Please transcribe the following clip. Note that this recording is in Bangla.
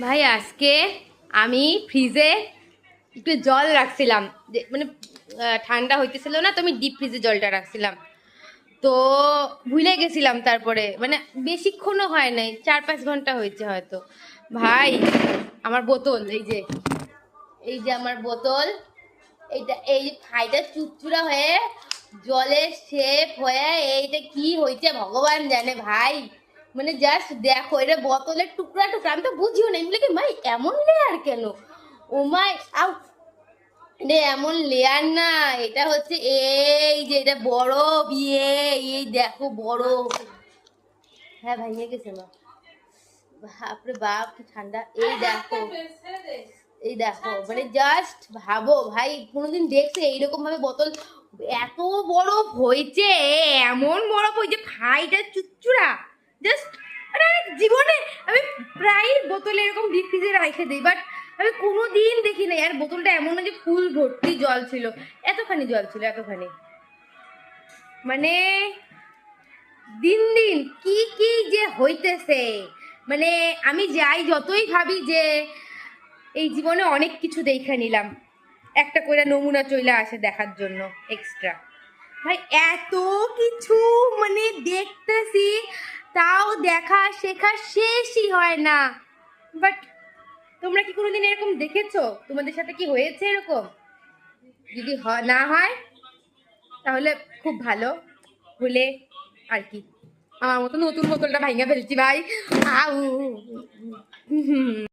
ভাই আজকে আমি ফ্রিজে একটু জল রাখছিলাম, মানে ঠান্ডা হইতেছিল না, তো আমি ডিপ ফ্রিজে জলটা রাখছিলাম। তো ভুলে গেছিলাম, তারপরে মানে বেশিক্ষণও হয় নাই, 4-5 ঘন্টা হয়েছে হয়তো। ভাই আমার বোতল, এই যে আমার বোতল, এইটা এই যে ফাইটা চুরচুরা হয়ে জলের শেপ হয়ে এইটা কি হয়েছে ভগবান জানে ভাই। মানে জাস্ট দেখো, এটা বোতলের টুকরা টুকরা, আমি তো বুঝিও না, এমনি কি ভাই এমন লেয়ার কেন? ও মাই আউ, এটা এমন লেয়ার না, এটা হচ্ছে এই যে এটা বরফ, এই দেখো বরফ। হ্যাঁ ভেঙে গেছে না, বাপরে বাপ কি ঠান্ডা। এই দেখো মানে জাস্ট ভাবো ভাই, কোনোদিন দেখছে এইরকম ভাবে বোতল এত বরফ হয়েছে? এমন বরফ হয়েছে ভাইটা চুচুরা জাস্ট। আরে জীবনে আমি প্রায় বোতলে এরকম ডিপ ফ্রিজে রেখে দিই, বাট আমি কোনোদিন দেখি না। আর বোতলটা এমন না যে ফুল ভর্তি জল ছিল, এতখানি জল ছিল, এতখানি। মানে দিন দিন কি কি যে হইতেছে, মানে আমি যাই যতই ভাবি যে এই জীবনে অনেক কিছু দেখে নিলাম, একটা করে নমুনা চলে আসে দেখার জন্য এক্সট্রা। ভাই এত কিছু মানে দেখতেছি, তাও দেখা শেখা শেষই হয় না। বাট তোমরা কি কোনোদিন এরকম দেখেছো? তোমাদের সাথে কি হয়েছে এরকম? যদি না হয় তাহলে খুব ভালো, হলে আর কি। আমার মতো নতুন বোতলটা ভাঙা ফেলছি ভাই। আউ